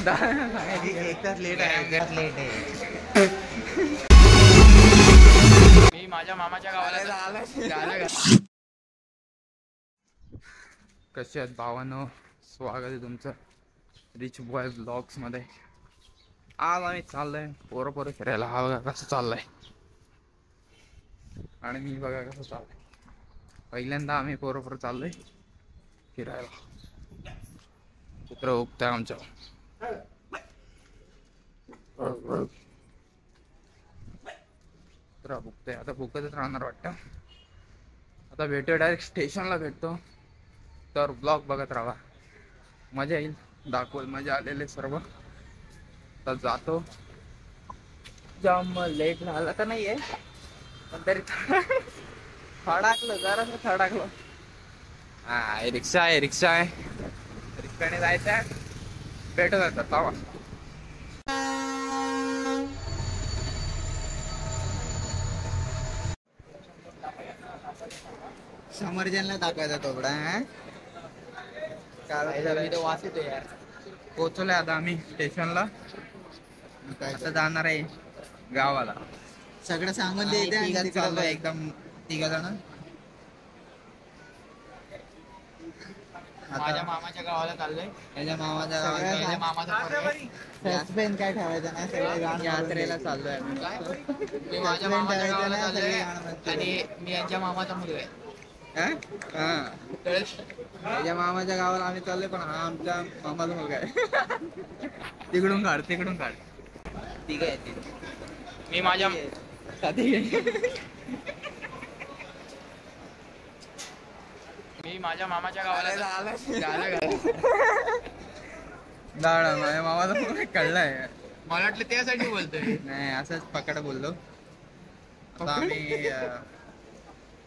एक तास लेट आहे. मी माझ्या मामाच्या गावाला कसे आहेत भावांनो, स्वागत आहे तुमचं रिच बॉय ब्लॉग्स मध्ये. आज आम्ही चाललोय पोरं फिरायला. हा बघा कसं चाललंय आणि मी बघा कसं चाललंय. पहिल्यांदा आम्ही पोरं चाललोय फिरायला. कुत्र उगतंय आमच्या. कुत्रा भुकतंय, आता भुकतच राहणार वाटतं. आता भेटूया, डायरेक्ट स्टेशनला भेटतो. तर ब्लॉग बघत राहा, मजा येईल. दाखवल मजा आलेले सर्व. तर जातो. जाम लेट झाला तर नाहीये, पण तरी थडाकलो, जरासं थडाकलो. हा रिक्षा आहे, रिक्षाने जायचं. भेटत जातात पावा. समर्जनला दाखवायचा तोबडा. वाचतो यार. पोहोचलोय आता आम्ही स्टेशनला. आता जाणार आहे गावाला. सगळं सांगून द्यायचं. चाललोय एकदम 3 जण. माझ्या मामाच्या गावाला चाललोय. याच्या मामाच्या माझ्या मामाचा सस्पेन्स काय ठेवायचं नाही, सगळे यात्रेला चाललोय. मी माझ्या मामाच्या गावाला चाललोय आणि मी यांच्या मामाचा मुलगा आहे. त्याच्या मामाच्या गावाला आम्ही चाललोय, पण हा आमच्या मामाचा मुलगा आहे. तिकडून काढ. ठीक आहे. मी माझ्या मामाच्या गावाला माझ्या मामाचा मुलगा कळलाय. मला वाटलं त्यासाठी बोलतोय. नाही, असंच पकड बोललो. आता आम्ही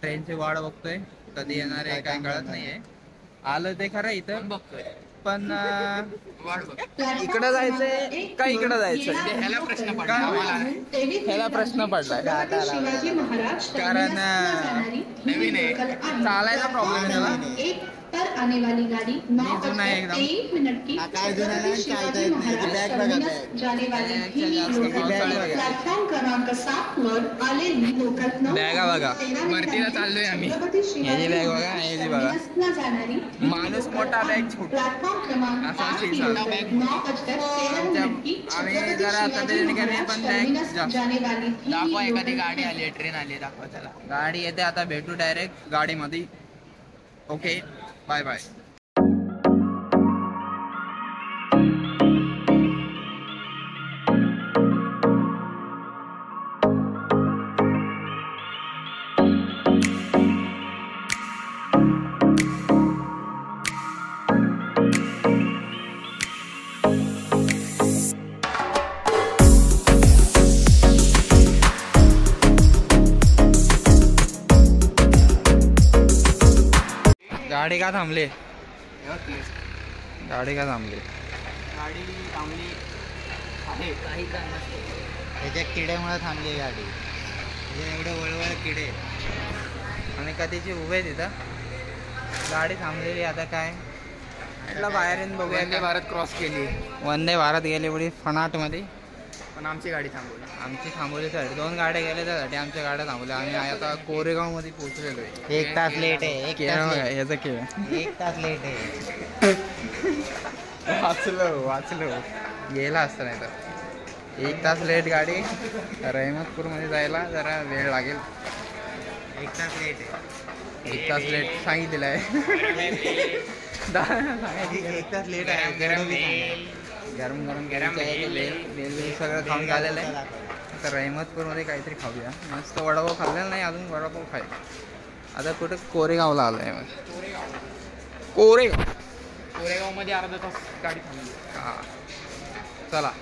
ट्रेनची वाट बघतोय, कधी येणार आहे काय कळत नाहीये. आलं ते खरं इथं बघतोय, पण वाट बघ. इकडं जायचंय का इकडं जायचंय ह्याला प्रश्न पडला आम्हाला. ह्याला प्रश्न पडलाय, कारण नवीन आहे. चालायचा प्रॉब्लेम आहे त्याला. पर आने वाली गाड़ी 9:01 की काय जुना नाही, शिवाजी महाराज टर्मिनस जाने वाली ही प्लॅटफॉर्म क्रमांक 7 वर आलेली लोकल बॅगा बघा, वरतीला चाललोय आम्ही. याची बॅग बघा, याची बघा. जाणारी माणूस मोठा बॅग छोटा. प्लॅटफॉर्म क्रमांक असा 8 सीसा. 9:07 की आम्ही जरा आता ठिकाणी पण बॅग जास्त. जाने वाली दाखवा एखादी गाडी आली, ट्रेन आली, दाखवा त्याला. गाडी येते, आता भेटू डायरेक्ट गाडीमध्ये. Okay, bye bye. गाडी का थांबली? गाडी थांबली आहे, काही कारण त्याच्या किड्यामुळे थांबली गाडी. एवढे वळवळ किडे आणि कधीची उभे तिथं गाडी थांबलेली. आता काय म्हटलं बाहेर येऊन बघूया. वंदे भारत क्रॉस केली, वंदे भारत गेली एवढी फनाट मध्ये, पण आमची गाडी थांबवली. आमची थांबवली. 2 गाड्या गेल्या, त्यासाठी आमच्या गाड्या थांबवल्या. आम्ही आता कोरेगाव मध्ये पोहोचलेलो आहे. 1 तास लेट आहे. ह्याचा खेळ 1 तास लेट आहे. वाचलो गेला असतं. नाही तर 1 तास लेट गाडी. रहमतपूर मध्ये जायला जरा वेळ लागेल. 1 तास लेट आहे. 1 तास लेट सांगितलेलं आहे. 1 तास लेट आहे. गरम वेल सगळं खाऊन झालेलं आहे. तर रहमतपूरमध्ये काहीतरी खाऊया. मस्त वडापाव खाल्लेला नाही अजून, वडापाव खाय. आता कुठं कोरेगावला आलो आहे. कोरेगाव मध्ये अर्धा तास गाडी थांबली. हा, चला.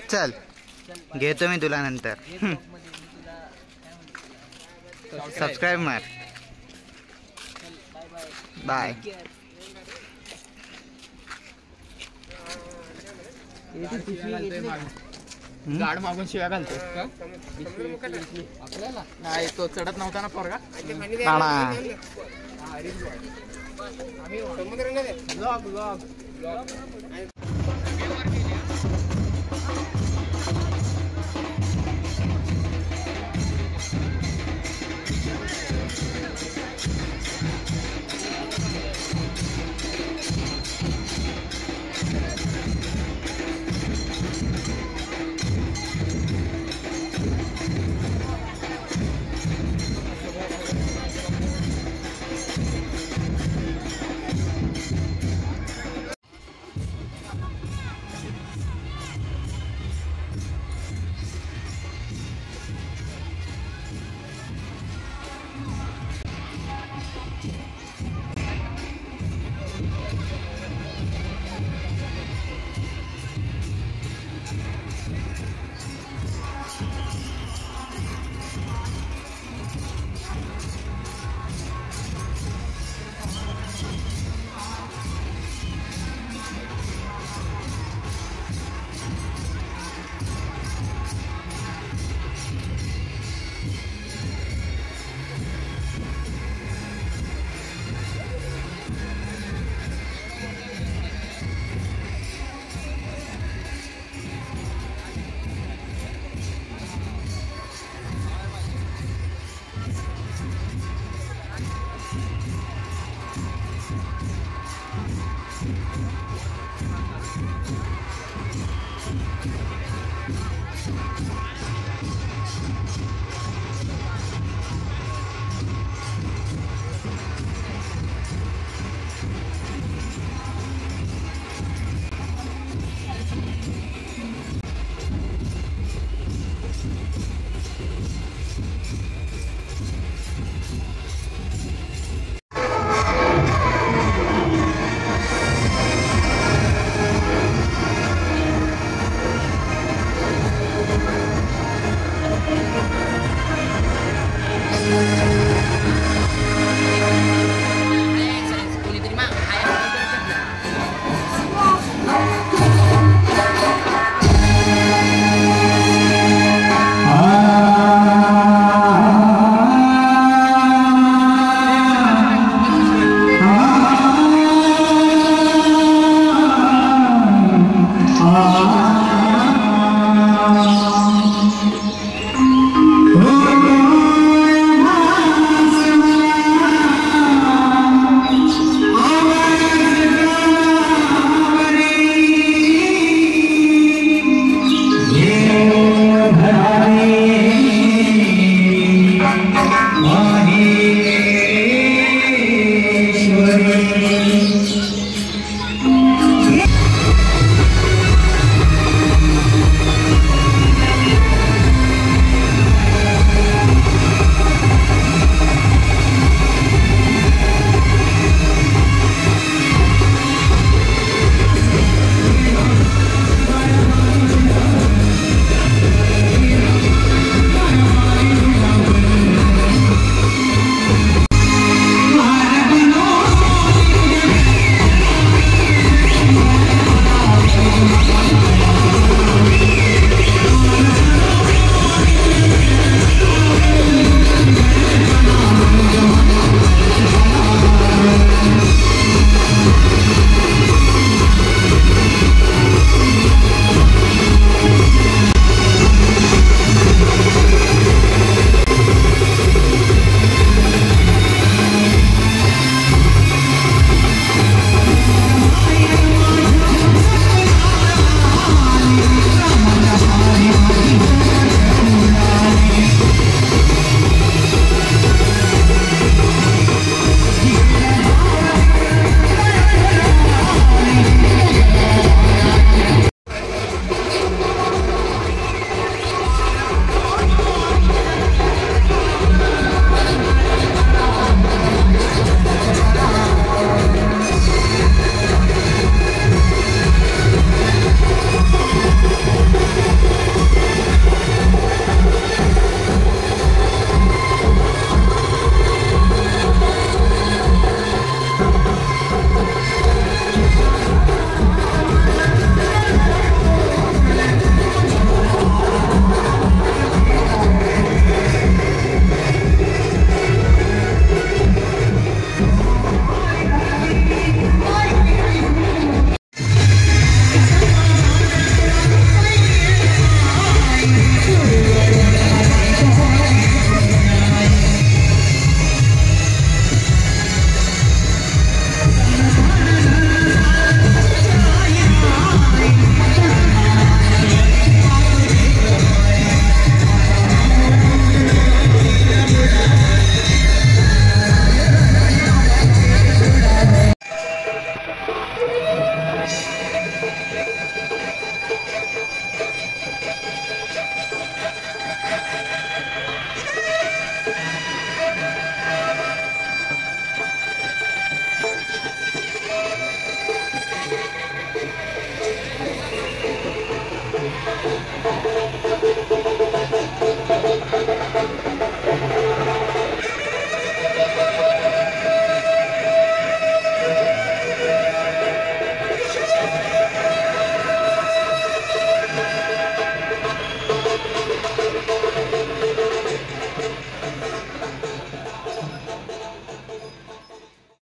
चल, घेतो मी तुला नंतर. सबस्क्राईब मार. बाय. गाड मागून शिव्या घालतोस का आपल्याला नाही तो चढत नव्हता ना पोरगा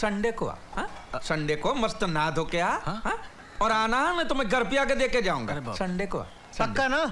संडे को संडे को मस्त नहा धो के आ और आना मैं तुम्हें घर पे आके दे के जाऊंगा संडे को पक्का ना